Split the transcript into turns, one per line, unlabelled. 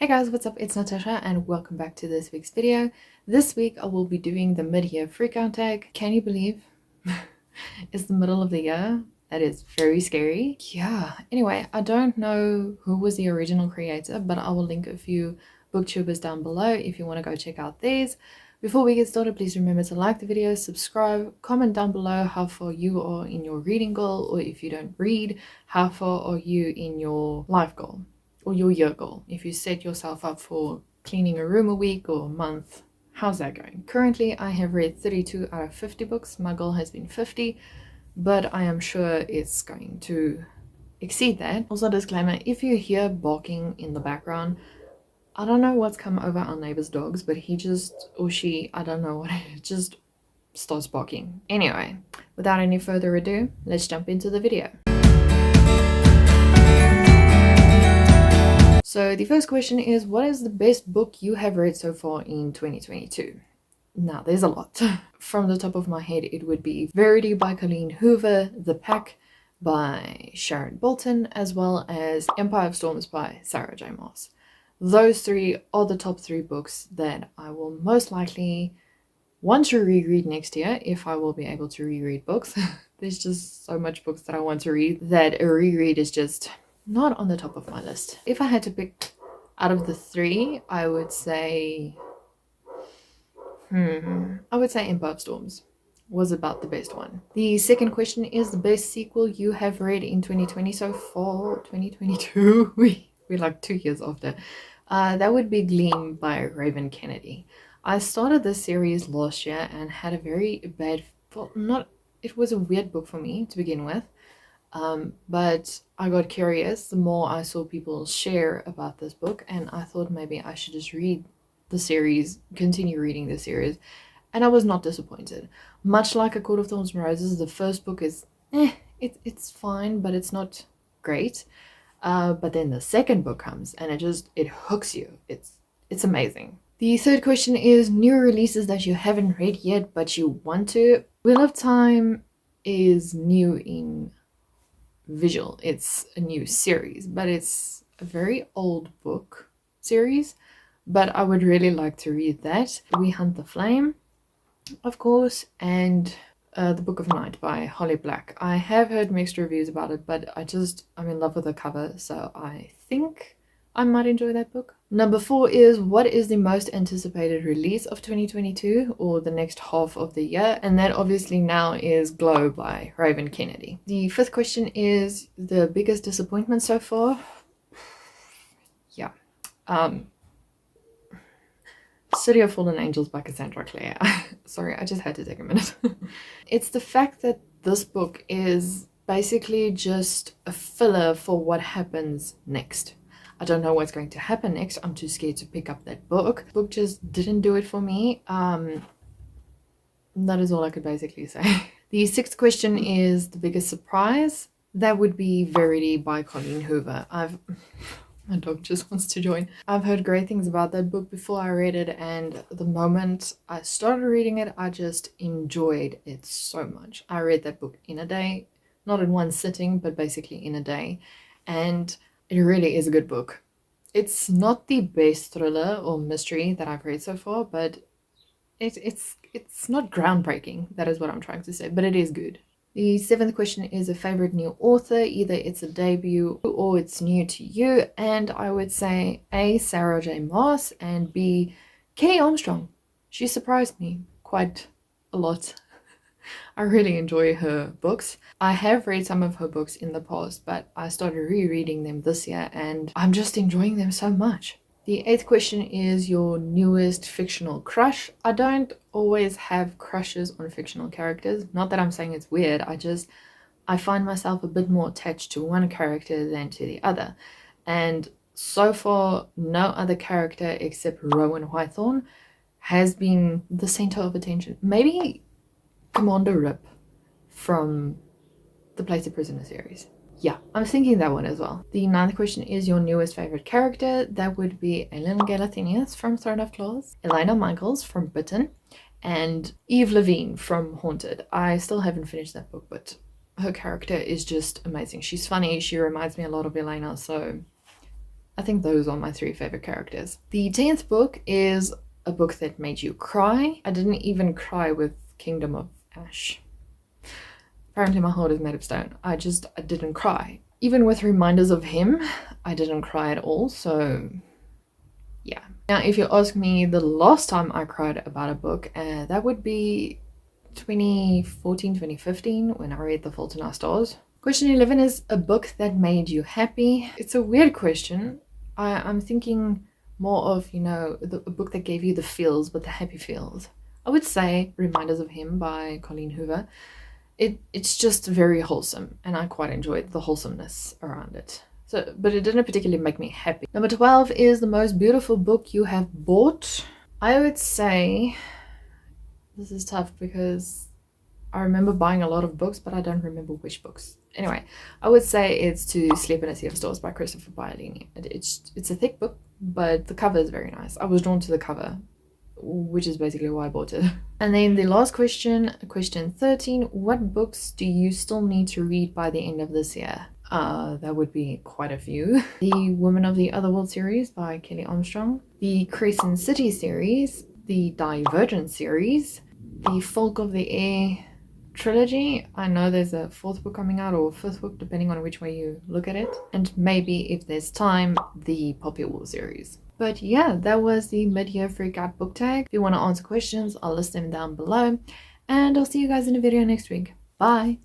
Hey guys, what's up? It's Natasha and welcome back to this week's video. This week I will be doing the mid-year freakout tag. Can you believe it's the middle of the year? That is very scary. Yeah, anyway, I don't know who was the original creator, but I will link a few booktubers down below if you want to go check out these. Before we get started, please remember to like the video, subscribe, comment down below how far you are in your reading goal, or if you don't read, how far are you in your life goal? Or your year goal. If you set yourself up for cleaning a room a week or a month, how's that going? Currently, I have read 32 out of 50 books. My goal has been 50, but I am sure it's going to exceed that. Also, disclaimer, if you hear barking in the background, I don't know what's come over our neighbor's dogs, but he just, or she, I don't know what, it just starts barking. Anyway, without any further ado, let's jump into the video. So the first question is, what is the best book you have read so far in 2022? Now, there's a lot. From the top of my head, it would be Verity by Colleen Hoover, The Pack by Sharon Bolton, as well as Empire of Storms by Sarah J. Maas. Those three are the top three books that I will most likely want to reread next year, if I will be able to reread books. There's just so much books that I want to read that a reread is just not on the top of my list. If I had to pick out of the three, I would say Empire of Storms was about the best one. The second question is the best sequel you have read in 2020 so far. 2022 we're like 2 years after. That would be Gleam by Raven Kennedy. I started this series last year and had a very bad, it was a weird book for me to begin with. But I got curious the more I saw people share about this book, and I thought maybe I should just read the series, continue reading the series, and I was not disappointed. Much like A Court of Thorns and Roses, the first book is it's fine, but it's not great. But then the second book comes and it hooks you. It's amazing. The third question is new releases that you haven't read yet but you want to. Wheel of Time is new in visual. It's a new series, but it's a very old book series, but I would really like to read that. We Hunt the Flame, of course, and The Book of Night by Holly Black. I have heard mixed reviews about it, but I'm in love with the cover, so I think I might enjoy that book. Number 4 is, what is the most anticipated release of 2022 or the next half of the year? And that obviously now is Glow by Raven Kennedy. The fifth question is the biggest disappointment so far. Yeah. City of Fallen Angels by Cassandra Clare. Sorry, I just had to take a minute. It's the fact that this book is basically just a filler for what happens next. I don't know what's going to happen next. I'm too scared to pick up that book. The book just didn't do it for me. That is all I could basically say. The sixth question is the biggest surprise. That would be Verity by Colleen Hoover. My dog just wants to join. I've heard great things about that book before I read it, and the moment I started reading it, I just enjoyed it so much. I read that book in a day, not in one sitting, but basically in a day, and it really is a good book. It's not the best thriller or mystery that I've read so far, but it's not groundbreaking. That is what I'm trying to say, but it is good. The seventh question is a favorite new author. Either it's a debut or it's new to you, and I would say A, Sarah J. Maas, and B, Kay Armstrong. She surprised me quite a lot. I really enjoy her books. I have read some of her books in the past, but I started rereading them this year and I'm just enjoying them so much. The eighth question is your newest fictional crush. I don't always have crushes on fictional characters. Not that I'm saying it's weird, I find myself a bit more attached to one character than to the other. And so far, no other character except Rowan Whitethorn has been the center of attention. Maybe Commander Rip from the Place of Prisoner series. Yeah, I'm thinking that one as well. The ninth question is your newest favorite character. That would be Aelin Galathynius from Throne of Claws, Elena Michaels from Bitten, and Eve Levine from Haunted. I still haven't finished that book, but her character is just amazing. She's funny. She reminds me a lot of Elena, so I think those are my 3 favorite characters. The 10th book is a book that made you cry. I didn't even cry with Kingdom of Ash. Apparently my heart is made of stone. I didn't cry. Even with Reminders of Him, I didn't cry at all, so yeah. Now, if you ask me the last time I cried about a book, that would be 2014, 2015, when I read The Fault in Our Stars. Question 11 is a book that made you happy. It's a weird question. I'm thinking more of, a book that gave you the feels, but the happy feels. I would say Reminders of Him by Colleen Hoover. It's just very wholesome, and I quite enjoyed the wholesomeness around it. But it didn't particularly make me happy. Number 12 is the most beautiful book you have bought. I would say this is tough because I remember buying a lot of books, but I don't remember which books. Anyway, I would say it's To Sleep in a Sea of Stars by Christopher Paolini. It's a thick book, but the cover is very nice. I was drawn to the cover, which is basically why I bought it. And then the last question 13, what books do you still need to read by the end of this year? That would be quite a few. The Women of the Otherworld series by Kelly Armstrong, the Crescent City series, the Divergent series, the Folk of the Air trilogy. I know there's a 4th book coming out, or 5th book, depending on which way you look at it. And maybe, if there's time, the Poppy War series. But yeah, that was the mid-year freak out book tag. If you want to answer questions, I'll list them down below. And I'll see you guys in a video next week. Bye!